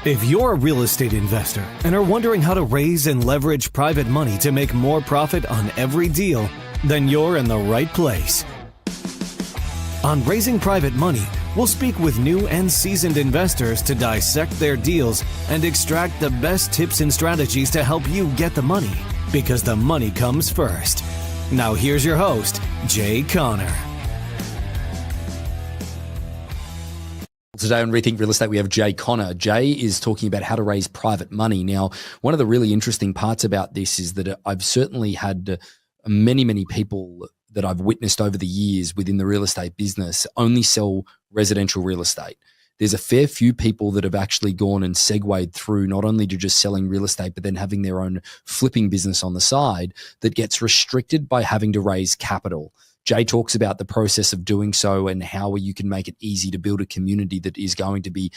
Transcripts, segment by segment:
If you're a real estate investor and are wondering how to raise and leverage private money to make more profit on every deal, then you're in the right place. On Raising Private Money, we'll speak with new and seasoned investors to dissect their deals and extract the best tips and strategies to help you get the money, because the money comes first. Now here's your host, Jay Conner. Today on Rethink Real Estate, we have Jay Conner. Jay is talking about how to raise private money. Now, one of the really interesting parts about this is that I've certainly had many people that I've witnessed over the years within the real estate business only sell residential real estate. There's a fair few people that have actually gone and segued through not only to just selling real estate, but then having their own flipping business on the side that gets restricted by having to raise capital. Jay talks about the process of doing so and how you can make it easy to build a community that is going to be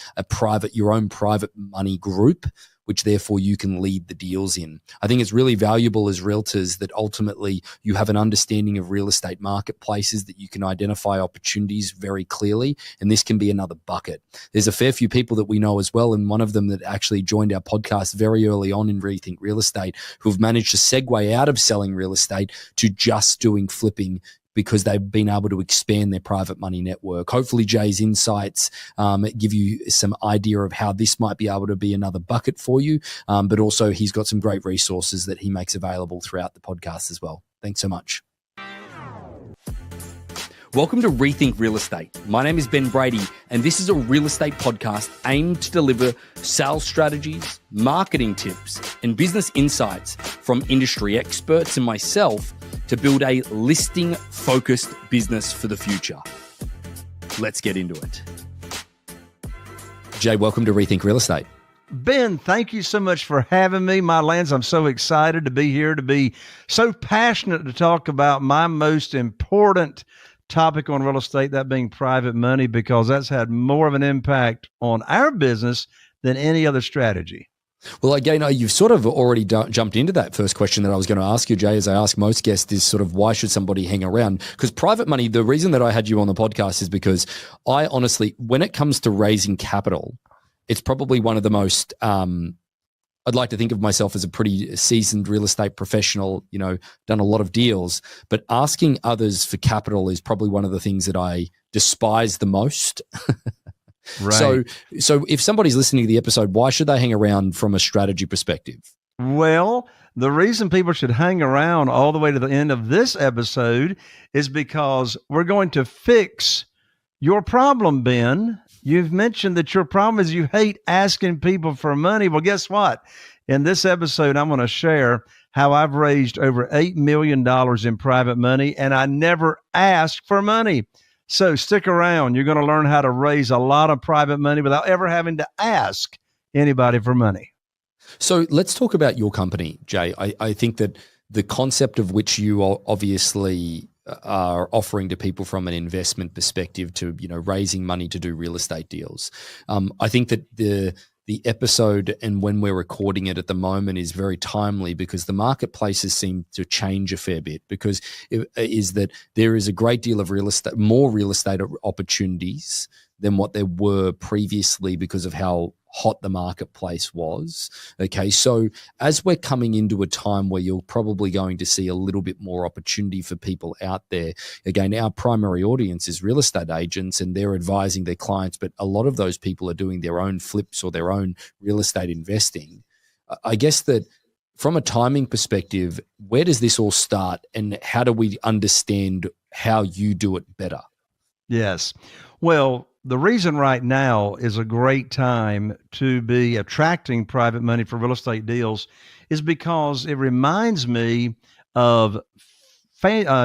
your own private money group, which therefore you can lead the deals in. I think it's really valuable as realtors that ultimately you have an understanding of real estate marketplaces, that you can identify opportunities very clearly, and this can be another bucket. There's a fair few people that we know as well, and one of them that actually joined our podcast very early on in Rethink Real Estate, who've managed to segue out of selling real estate to just doing flipping, because they've been able to expand their private money network. Hopefully Jay's insights give you some idea of how this might be able to be another bucket for you, but also he's got some great resources that he makes available throughout the podcast as well. Thanks so much. Welcome to Rethink Real Estate. My name is Ben Brady, and this is a real estate podcast aimed to deliver sales strategies, marketing tips, and business insights from industry experts and myself to build a listing-focused business for the future. Let's get into it. Jay, welcome to Rethink Real Estate. Ben, thank you so much for having me. My lands, I'm so excited to be here, to be so passionate to talk about my most important topic on real estate, that being private money, because that's had more of an impact on our business than any other strategy. Well, again, you've sort of already jumped into that first question that I was going to ask you, Jay, as I ask most guests, is sort of why should somebody hang around? Because private money, the reason that I had you on the podcast is because I honestly, when it comes to raising capital, it's probably one of the most, I'd like to think of myself as a pretty seasoned real estate professional, done a lot of deals, but asking others for capital is probably one of the things that I despise the most. Right. So if somebody's listening to the episode, why should they hang around from a strategy perspective? Well, the reason people should hang around all the way to the end of this episode is because we're going to fix your problem, Ben. You've mentioned that your problem is you hate asking people for money. Well, guess what? In this episode, I'm going to share how I've raised over $8 million in private money, and I never asked for money. So stick around. You're going to learn how to raise a lot of private money without ever having to ask anybody for money. So let's talk about your company, Jay. I think that the concept of which you obviously are offering to people from an investment perspective to, raising money to do real estate deals. I think that the episode and when we're recording it at the moment is very timely because the marketplaces seem to change a fair bit, because is that there is a great deal of more real estate opportunities than what there were previously because of how hot the marketplace was. Okay, so as we're coming into a time where you're probably going to see a little bit more opportunity for people out there, again, our primary audience is real estate agents and they're advising their clients, but a lot of those people are doing their own flips or their own real estate investing. I guess that from a timing perspective, where does this all start and how do we understand how you do it better? Yes. Well, the reason right now is a great time to be attracting private money for real estate deals is because it reminds me of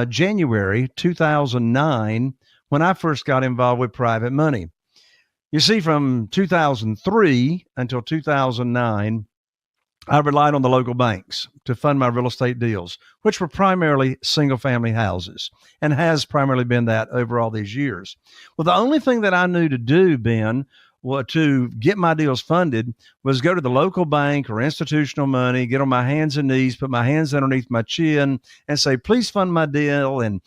January 2009 when I first got involved with private money. You see, from 2003 until 2009, I relied on the local banks to fund my real estate deals, which were primarily single-family houses and has primarily been that over all these years. Well, the only thing that I knew to do, Ben, to get my deals funded was go to the local bank or institutional money, get on my hands and knees, put my hands underneath my chin and say, please fund my deal, and,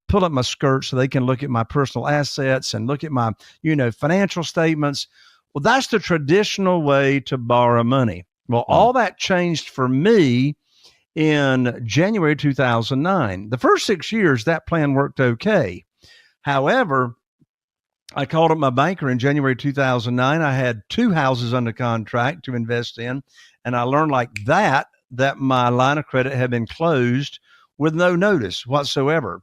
pull up my skirt so they can look at my personal assets and look at my, financial statements. Well, that's the traditional way to borrow money. Well, all that changed for me in January 2009. The first 6 years, that plan worked okay. However, I called up my banker in January 2009. I had 2 houses under contract to invest in, and I learned like that my line of credit had been closed with no notice whatsoever.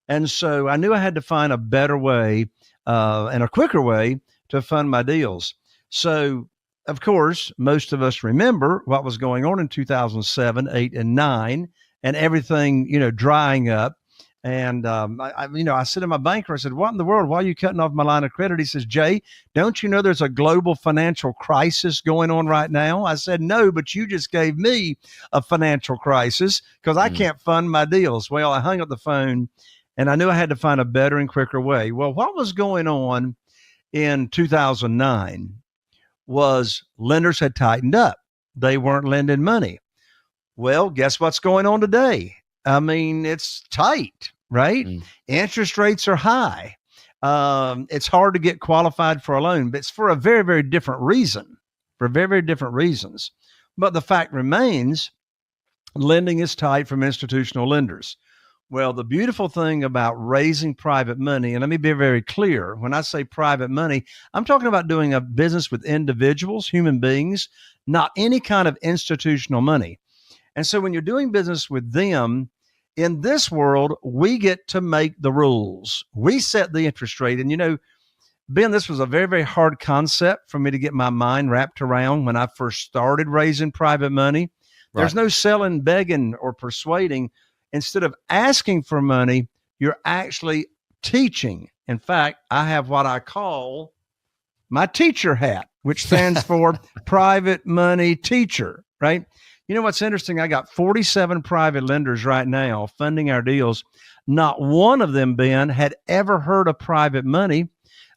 And so I knew I had to find a better way and a quicker way to fund my deals. So, of course, most of us remember what was going on in 2007, 8, and 9, and everything, drying up. And I said to my banker, I said, "What in the world? Why are you cutting off my line of credit?" He says, "Jay, don't you know there's a global financial crisis going on right now?" I said, "No, but you just gave me a financial crisis because I can't fund my deals." Well, I hung up the phone, and I knew I had to find a better and quicker way. Well, what was going on in 2009 was lenders had tightened up. They weren't lending money. Well, guess what's going on today? I mean, it's tight, right? Interest rates are high. It's hard to get qualified for a loan, but it's for a very, very different reason, for very, very different reasons. But the fact remains, lending is tight from institutional lenders. Well, the beautiful thing about raising private money, and let me be very clear, when I say private money, I'm talking about doing a business with individuals, human beings, not any kind of institutional money. And so when you're doing business with them, in this world, we get to make the rules. We set the interest rate. And, Ben, this was a very, very hard concept for me to get my mind wrapped around when I first started raising private money. Right. There's no selling, begging, or persuading. Instead of asking for money, you're actually teaching. In fact, I have what I call my teacher hat, which stands for private money teacher, right? You know what's interesting? I got 47 private lenders right now funding our deals. Not one of them, Ben, had ever heard of private money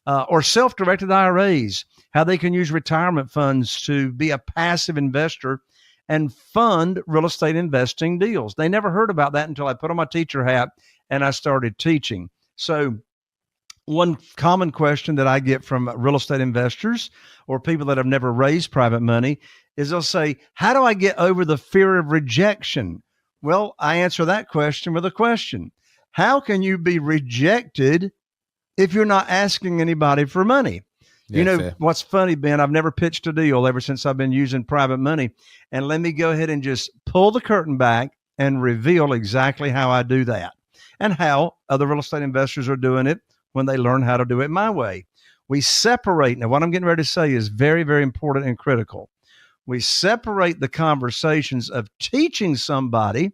or self-directed IRAs, how they can use retirement funds to be a passive investor and fund real estate investing deals. They never heard about that until I put on my teacher hat and I started teaching. So one common question that I get from real estate investors or people that have never raised private money is they'll say, "How do I get over the fear of rejection?" Well, I answer that question with a question. How can you be rejected if you're not asking anybody for money? Yeah, fair. What's funny, Ben, I've never pitched a deal ever since I've been using private money. And let me go ahead and just pull the curtain back and reveal exactly how I do that and how other real estate investors are doing it when they learn how to do it my way. We separate. Now, what I'm getting ready to say is very, very important and critical. We separate the conversations of teaching somebody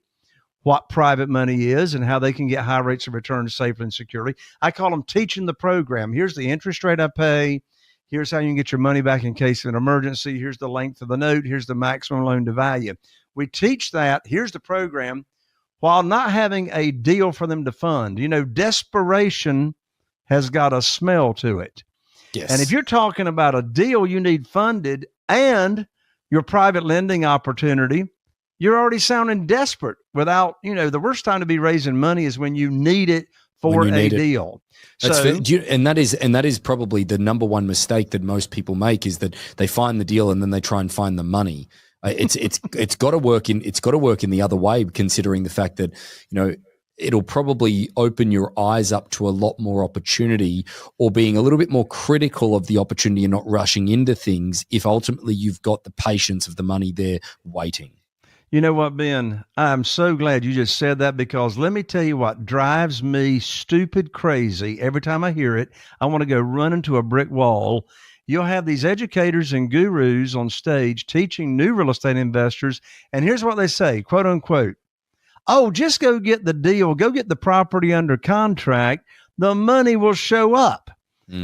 what private money is and how they can get high rates of return safely and securely. I call them teaching the program. Here's the interest rate I pay. Here's how you can get your money back in case of an emergency. Here's the length of the note. Here's the maximum loan to value. We teach that. Here's the program while not having a deal for them to fund. Desperation has got a smell to it. Yes. And if you're talking about a deal you need funded and your private lending opportunity, you're already sounding desperate without, the worst time to be raising money is when you need it for a deal. That's fair. And that is probably the number one mistake that most people make is that they find the deal and then they try and find the money. It's got to work in the other way, considering the fact that it'll probably open your eyes up to a lot more opportunity or being a little bit more critical of the opportunity and not rushing into things if ultimately you've got the patience of the money there waiting. You know what, Ben? I'm so glad you just said that because let me tell you what drives me stupid crazy. Every time I hear it, I want to go run into a brick wall. You'll have these educators and gurus on stage teaching new real estate investors. And here's what they say, quote unquote, "Oh, just go get the deal. Go get the property under contract. The money will show up."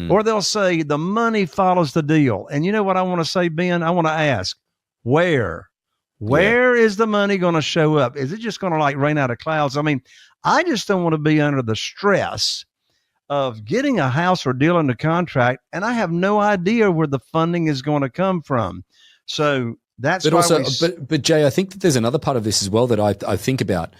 Or they'll say the money follows the deal. And you know what I want to say, Ben? I want to ask, where is the money going to show up? Is it just going to rain out of clouds? I mean, I just don't want to be under the stress of getting a house or deal under contract, and I have no idea where the funding is going to come from. So that's but Jay, I think that there's another part of this as well that I think about.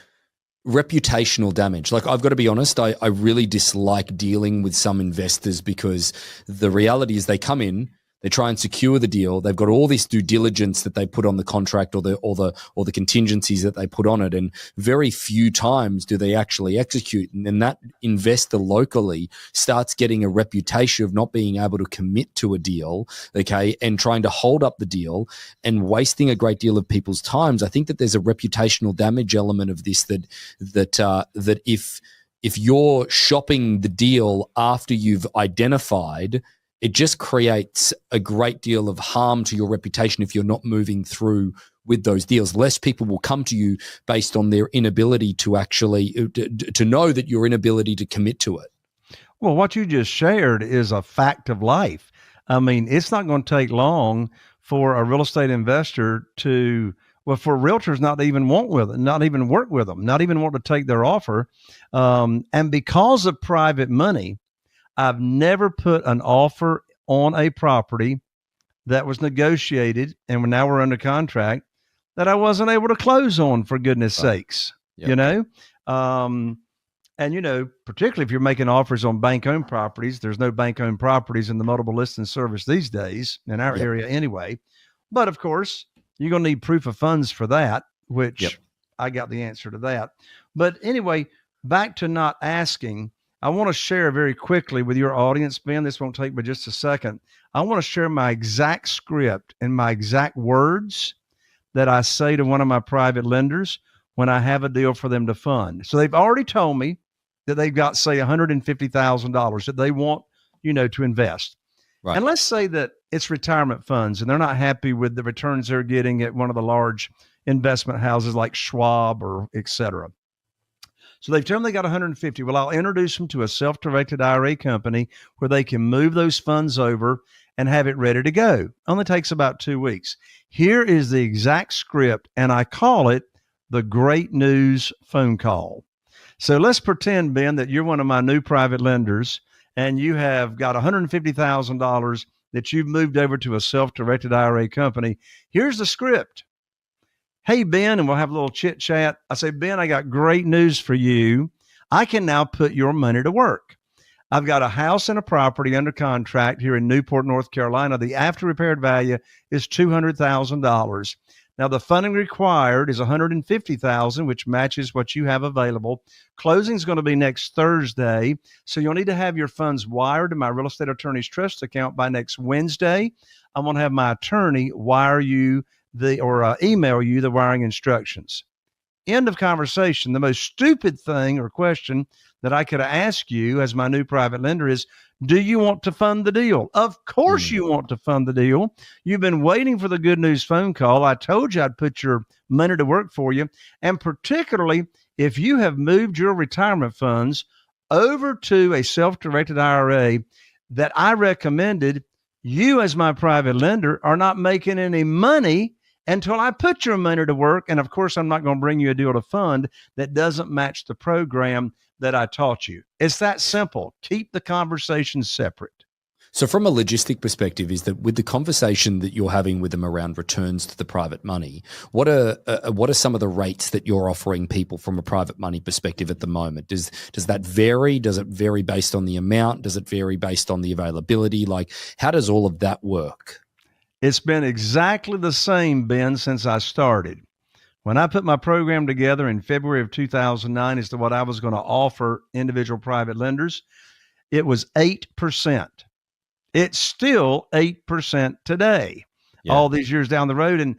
Reputational damage. I've got to be honest, I really dislike dealing with some investors because the reality is they come in, They try and secure the deal. They've got all this due diligence that they put on the contract or the contingencies that they put on it. And very few times do they actually execute. And then that investor locally starts getting a reputation of not being able to commit to a deal, okay, and trying to hold up the deal and wasting a great deal of people's times. I think that there's a reputational damage element of this that if you're shopping the deal after you've identified, it just creates a great deal of harm to your reputation if you're not moving through with those deals. Less people will come to you based on their inability to actually to know that your inability to commit to it. Well, what you just shared is a fact of life. I mean, it's not going to take long for a real estate investor for realtors not to even work with them, not even want to take their offer. And because of private money, I've never put an offer on a property that was negotiated and now we're under contract that I wasn't able to close on, for goodness sakes, Yep. you know? And, you know, particularly if you're making offers on bank-owned properties, there's no bank-owned properties in the multiple listing service these days in our area anyway. But of course, you're going to need proof of funds for that, which I got the answer to that. But anyway, back to not asking, I want to share very quickly with your audience, Ben, this won't take but just a second. I want to share my exact script and my exact words that I say to one of my private lenders when I have a deal for them to fund. So they've already told me that they've got, say, $150,000 that they want, to invest. Right. And let's say that it's retirement funds and they're not happy with the returns they're getting at one of the large investment houses like Schwab or et cetera. So they've told them they got 150. Well, I'll introduce them to a self-directed IRA company where they can move those funds over and have it ready to go. Only takes about 2 weeks. Here is the exact script, and I call it the great news phone call. So let's pretend, Ben, that you're one of my new private lenders and you have got $150,000 that you've moved over to a self-directed IRA company. Here's the script. Hey, Ben, and we'll have a little chit chat. I say, Ben, I got great news for you. I can now put your money to work. I've got a house and a property under contract here in Newport, North Carolina. The after repaired value is $200,000. Now, the funding required is $150,000, which matches what you have available. Closing is going to be next Thursday, so you'll need to have your funds wired to my real estate attorney's trust account by next Wednesday. I'm going to have my attorney wire you email you the wiring instructions. End of conversation. The most stupid thing or question that I could ask you as my new private lender is, do you want to fund the deal? Of course you want to fund the deal. You've been waiting for the good news phone call. I told you I'd put your money to work for you. And particularly if you have moved your retirement funds over to a self-directed IRA that I recommended, you as my private lender are not making any money until I put your money to work. And of course, I'm not going to bring you a deal to fund that doesn't match the program that I taught you. It's that simple. Keep the conversation separate. So from a logistic perspective, is that with the conversation that you're having with them around returns to the private money, what are some of the rates that you're offering people from a private money perspective at the moment? Does that vary? Does it vary based on the amount? Does it vary based on the availability? Like, how does all of that work? It's been exactly the same, Ben, since I started. When I put my program together in February of 2009 as to what I was going to offer individual private lenders, it was 8%. It's still 8% today, all these years down the road. And,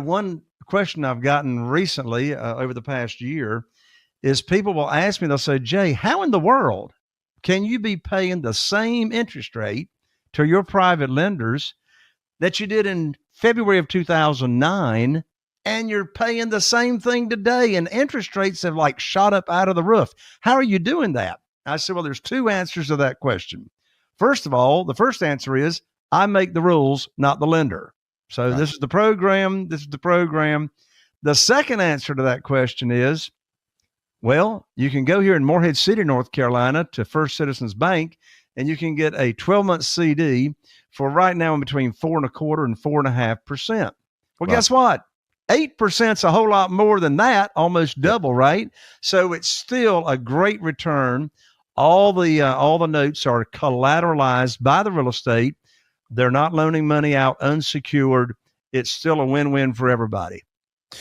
one question I've gotten recently over the past year is people will ask me, they'll say, Jay, how in the world can you be paying the same interest rate to your private lenders that you did in February of 2009, and you're paying the same thing today, and interest rates have shot up out of the roof? How are you doing that? I said, well, there's two answers to that question. First of all, the first answer is I make the rules, not the lender. So This is the program. This is the program. The second answer to that question is, well, you can go here in Morehead City, North Carolina to First Citizens Bank, and you can get a 12-month CD for right now in between 4.25% and 4.5%. Well, guess what? 8% is a whole lot more than that, almost double, right? So it's still a great return. All the notes are collateralized by the real estate. They're not loaning money out unsecured. It's still a win-win for everybody.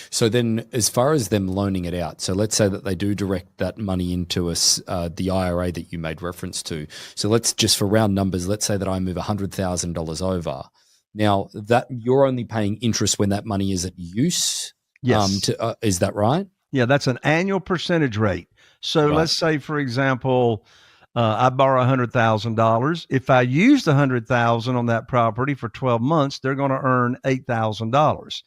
So then, as far as them loaning it out, so let's say that they do direct that money into us, the IRA that you made reference to. So let's just, for round numbers, let's say that I move $100,000 over. Now that you're only paying interest when that money is at use. Yes. Is that right? Yeah, that's an annual percentage rate. So let's say, for example, I borrow $100,000. If I use the $100,000 on that property for 12 months, they're going to earn $8,000.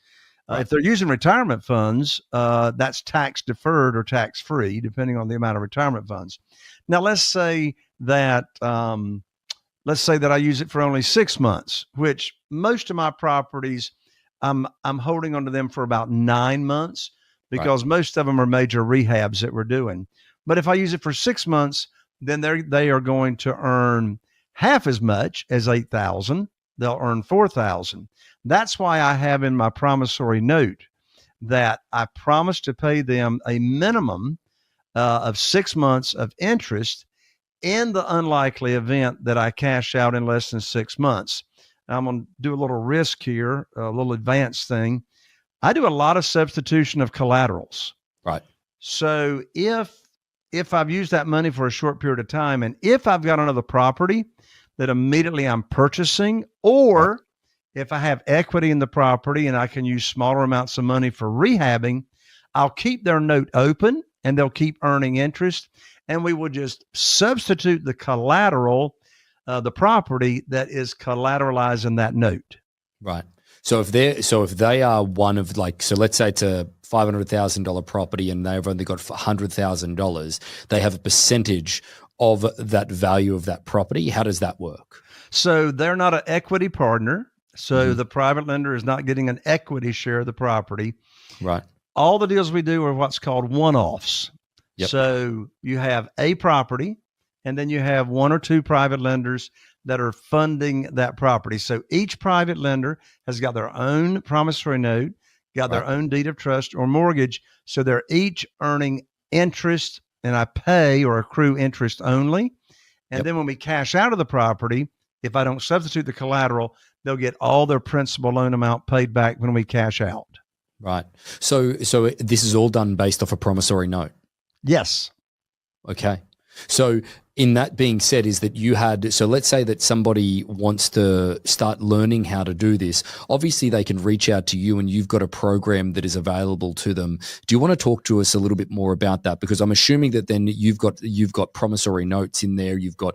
If they're using retirement funds, that's tax deferred or tax free, depending on the amount of retirement funds. Now, let's say that I use it for only 6 months, which most of my properties, I'm holding onto them for about 9 months because most of them are major rehabs that we're doing. But if I use it for 6 months, then they are going to earn half as much as 8,000. They'll earn 4,000. That's why I have in my promissory note that I promise to pay them a minimum of 6 months of interest in the unlikely event that I cash out in less than 6 months. I'm going to do a little risk here, a little advanced thing. I do a lot of substitution of collaterals. Right. So if I've used that money for a short period of time, and if I've got another property that immediately I'm purchasing, or if I have equity in the property and I can use smaller amounts of money for rehabbing, I'll keep their note open and they'll keep earning interest. And we will just substitute the collateral, the property that is collateralizing that note. Right. So if they are one of so let's say it's a $500,000 property and they've only got $100,000, they have a percentage of that value of that property. How does that work? So they're not an equity partner. So the private lender is not getting an equity share of the property. Right. All the deals we do are what's called one-offs. Yep. So you have a property and then you have one or two private lenders that are funding that property. So each private lender has got their own promissory note, got their own deed of trust or mortgage. So they're each earning interest, and I pay or accrue interest only. And then when we cash out of the property, if I don't substitute the collateral, they'll get all their principal loan amount paid back when we cash out. Right. So this is all done based off a promissory note? Yes. Okay. So in that being said, is that so let's say that somebody wants to start learning how to do this. Obviously they can reach out to you and you've got a program that is available to them. Do you want to talk to us a little bit more about that? Because I'm assuming that then you've got promissory notes in there. You've got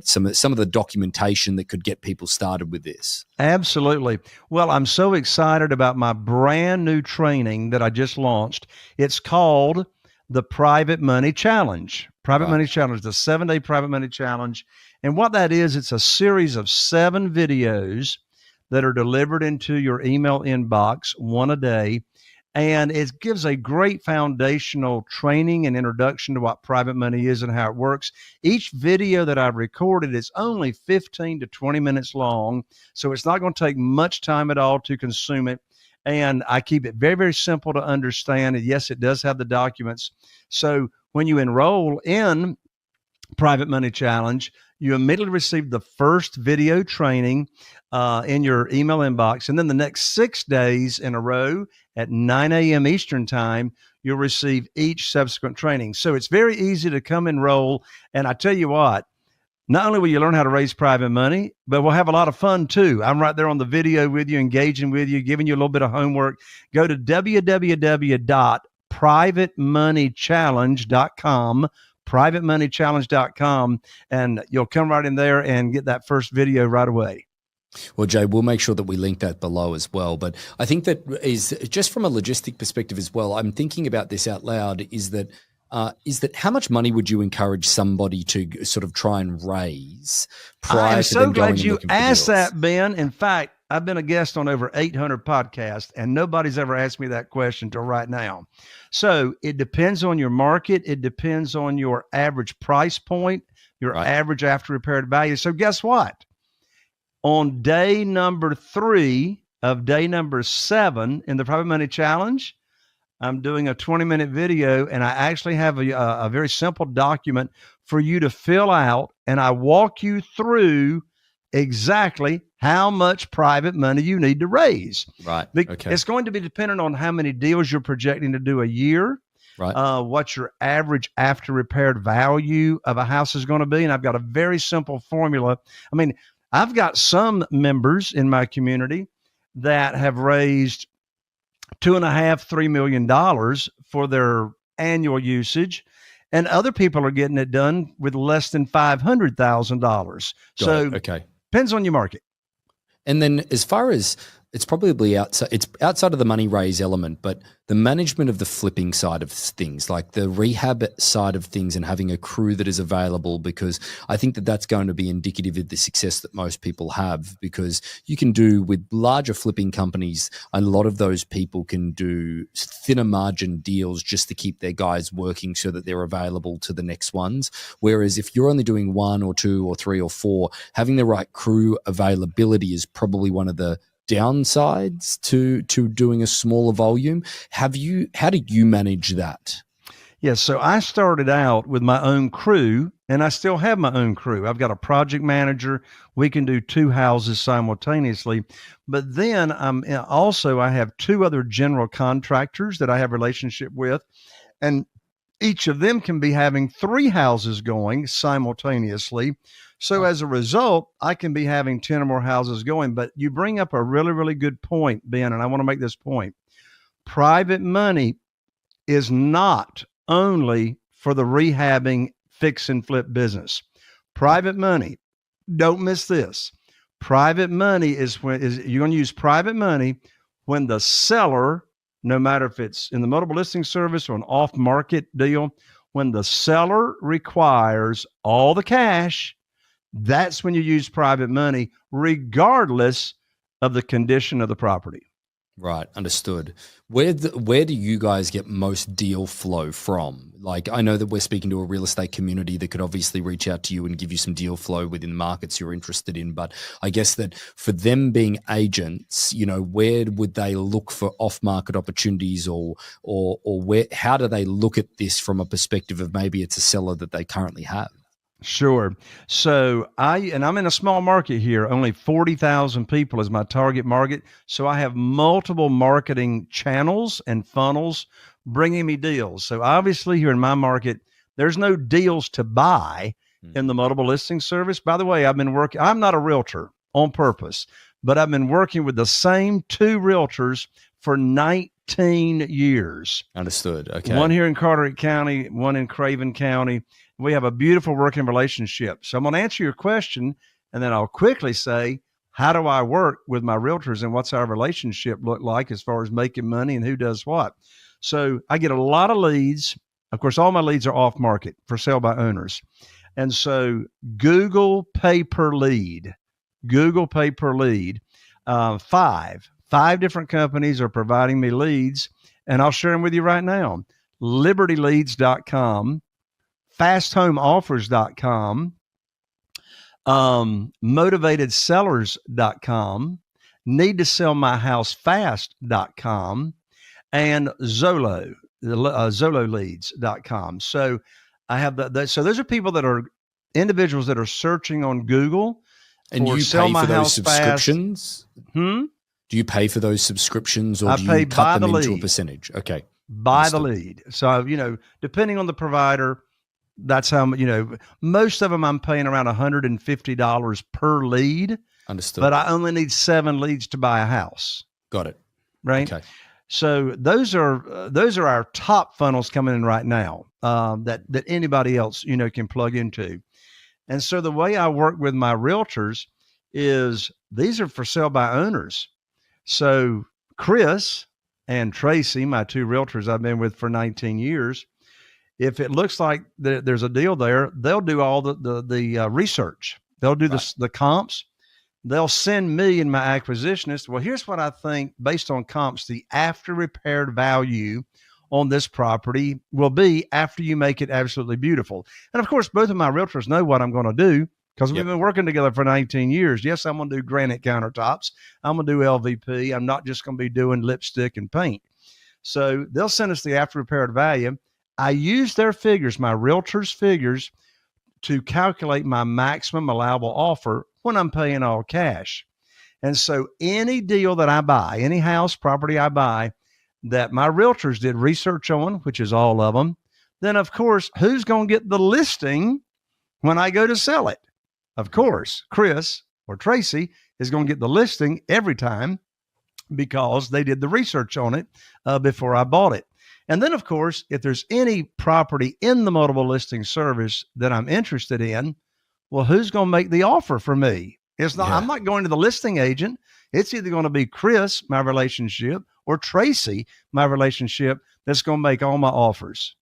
some of the documentation that could get people started with this. Absolutely. Well, I'm so excited about my brand new training that I just launched. It's called the Private Money Challenge. Money Challenge, the 7-day Private Money Challenge. And what that is, it's a series of 7 videos that are delivered into your email inbox, one a day. And it gives a great foundational training and introduction to what private money is and how it works. Each video that I've recorded is only 15 to 20 minutes long. So it's not going to take much time at all to consume it. And I keep it very, very simple to understand. And yes, it does have the documents. So when you enroll in Private Money Challenge, you immediately receive the first video training in your email inbox. And then the next 6 days in a row at 9 a.m. Eastern time, you'll receive each subsequent training. So it's very easy to come enroll. And I tell you what, not only will you learn how to raise private money, but we'll have a lot of fun too. I'm right there on the video with you, engaging with you, giving you a little bit of homework. Go to www.privatemoneychallenge.com, privatemoneychallenge.com, and you'll come right in there and get that first video right away. Well, Jay, we'll make sure that we link that below as well. But I think that is just from a logistic perspective as well. I'm thinking about this out loud is that how much money would you encourage somebody to sort of try and raise prior to them going and looking for deals? I'm so glad you asked that, Ben. In fact, I've been a guest on over 800 podcasts, and nobody's ever asked me that question till right now. So it depends on your market. It depends on your average price point, your average after repaired value. So guess what? On day number 3 of day number 7 in the Private Money Challenge, I'm doing a 20-minute video, and I actually have a very simple document for you to fill out, and I walk you through exactly how much private money you need to raise. Right. Okay. It's going to be dependent on how many deals you're projecting to do a year, Right. what your average after repaired value of a house is going to be. And I've got a very simple formula. I mean, I've got some members in my community that have raised $2.5–3 million for their annual usage, and other people are getting it done with less than $500,000. So okay, depends on your market. And then as far as it's probably outside of the money raise element, but the management of the flipping side of things, like the rehab side of things and having a crew that is available, because I think that that's going to be indicative of the success that most people have, because you can do with larger flipping companies, a lot of those people can do thinner margin deals just to keep their guys working so that they're available to the next ones. Whereas if you're only doing 1 or 2 or 3 or 4, having the right crew availability is probably one of the downsides to doing a smaller volume. How do you manage that? Yes. So I started out with my own crew, and I still have my own crew. I've got a project manager. We can do 2 houses simultaneously. But then I have 2 other general contractors that I have a relationship with, and each of them can be having 3 houses going simultaneously. So as a result, I can be having 10 or more houses going. But you bring up a really, really good point, Ben, and I want to make this point. Private money is not only for the rehabbing, fix and flip business. Private money, don't miss this. Private money is you're going to use private money when the seller, no matter if it's in the multiple listing service or an off-market deal, when the seller requires all the cash, that's when you use private money, regardless of the condition of the property. Right. Understood. Where do you guys get most deal flow from? Like, I know that we're speaking to a real estate community that could obviously reach out to you and give you some deal flow within the markets you're interested in. But I guess that for them being agents, where would they look for off-market opportunities, or how do they look at this from a perspective of maybe it's a seller that they currently have? Sure. So I'm in a small market here. Only 40,000 people is my target market. So I have multiple marketing channels and funnels bringing me deals. So obviously here in my market, there's no deals to buy in the multiple listing service. By the way, I'm not a realtor on purpose, but I've been working with the same 2 realtors for 19 years. Understood. Okay. One here in Carteret County, one in Craven County. We have a beautiful working relationship. So I'm going to answer your question, and then I'll quickly say, how do I work with my realtors and what's our relationship look like as far as making money and who does what? So I get a lot of leads. Of course, all my leads are off market for sale by owners. And so Google pay per lead, 5 different companies are providing me leads, and I'll share them with you right now. LibertyLeads.com, FastHomeOffers.com, MotivatedSellers.com, NeedToSellMyHouseFast.com, and ZoloLeads.com. So I have that. So those are people that are individuals that are searching on Google. And you pay for those subscriptions? Do you pay for those subscriptions, or do you cut them into a percentage? Okay. By the lead. So, depending on the provider, that's how, most of them I'm paying around $150 per lead. Understood. But I only need 7 leads to buy a house. Got it. Right. Okay. So those are our top funnels coming in right now, that anybody else, can plug into. And so the way I work with my realtors is these are for sale by owners. So Chris and Tracy, my 2 realtors I've been with for 19 years, if it looks like there's a deal there, they'll do all the research. They'll do the comps. They'll send me and my acquisitionist, well, here's what I think based on comps, the after repaired value on this property will be after you make it absolutely beautiful. And of course, both of my realtors know what I'm going to do because we've been working together for 19 years. Yes, I'm going to do granite countertops. I'm going to do LVP. I'm not just going to be doing lipstick and paint. So they'll send us the after repaired value. I use their figures, my realtors' figures, to calculate my maximum allowable offer when I'm paying all cash. And so any deal that I buy, any house property I buy that my realtors did research on, which is all of them, then of course, who's going to get the listing when I go to sell it? Of course, Chris or Tracy is going to get the listing every time because they did the research on it before I bought it. And then, of course, if there's any property in the multiple listing service that I'm interested in, well, who's going to make the offer for me? It's not. I'm not going to the listing agent. It's either going to be Chris, my relationship, or Tracy, my relationship, that's going to make all my offers.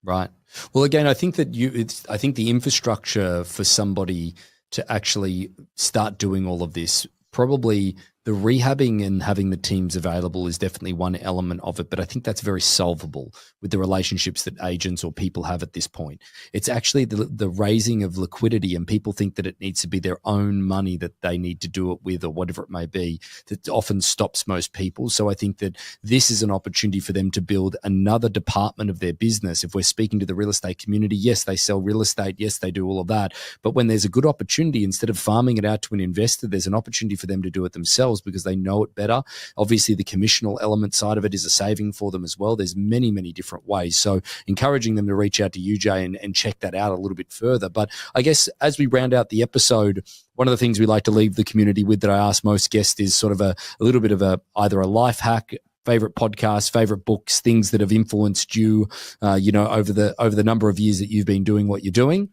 Right. Well, again, I think that I think the infrastructure for somebody to actually start doing all of this, probably the rehabbing and having the teams available is definitely one element of it, but I think that's very solvable with the relationships that agents or people have at this point. It's actually the raising of liquidity, and people think that it needs to be their own money that they need to do it with or whatever it may be, that often stops most people. So I think that this is an opportunity for them to build another department of their business. If we're speaking to the real estate community, yes, they sell real estate, yes, they do all of that, but when there's a good opportunity, instead of farming it out to an investor, there's an opportunity for them to do it themselves because they know it better. Obviously, the commissional element side of it is a saving for them as well. There's many, many different ways. So encouraging them to reach out to you, Jay, and check that out a little bit further. But I guess as we round out the episode, one of the things we like to leave the community with that I ask most guests is sort of a little bit of either a life hack, favorite podcasts, favorite books, things that have influenced you, over the number of years that you've been doing what you're doing.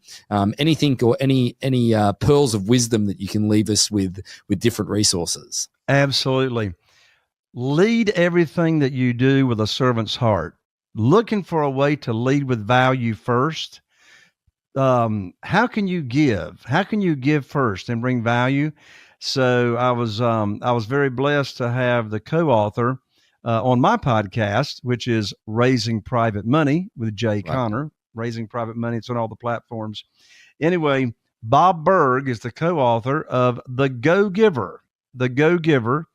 Anything or any pearls of wisdom that you can leave us with different resources. Absolutely. Lead everything that you do with a servant's heart, looking for a way to lead with value first. How can you give? How can you give first and bring value? So I was very blessed to have the co-author on my podcast, which is Raising Private Money with Jay Conner. Raising Private Money. It's on all the platforms. Anyway, Bob Berg is the co-author of The Go-Giver. The Go-Giver,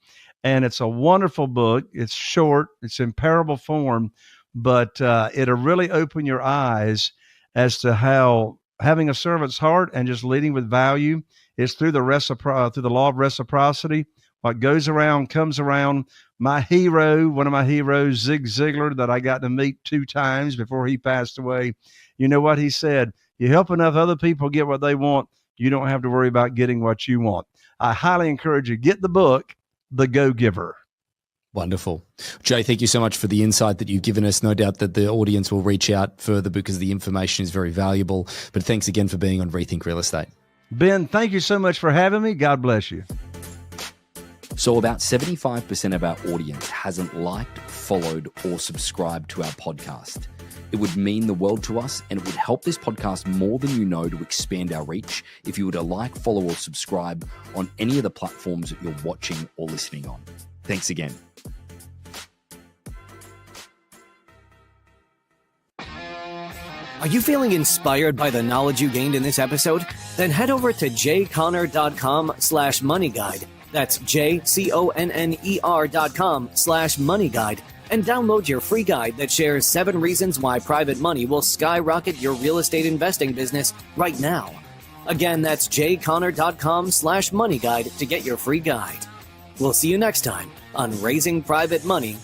and it's a wonderful book. It's short, it's in parable form, but it'll really open your eyes as to how having a servant's heart and just leading with value is through the law of reciprocity. What goes around comes around. My hero, one of my heroes, Zig Ziglar, that I got to meet 2 times before he passed away, you know what he said? You help enough other people get what they want, you don't have to worry about getting what you want. I highly encourage you, get the book, The Go-Giver. Wonderful. Jay, thank you so much for the insight that you've given us. No doubt that the audience will reach out further because the information is very valuable. But thanks again for being on Rethink Real Estate. Ben, thank you so much for having me. God bless you. So about 75% of our audience hasn't liked, followed, or subscribed to our podcast. It would mean the world to us, and it would help this podcast more than you know to expand our reach if you were to like, follow, or subscribe on any of the platforms that you're watching or listening on. Thanks again. Are you feeling inspired by the knowledge you gained in this episode? Then head over to jconner.com/moneyguide. That's jconner.com/moneyguide. And download your free guide that shares 7 reasons why private money will skyrocket your real estate investing business right now. Again, that's jconner.com/moneyguide to get your free guide. We'll see you next time on Raising Private Money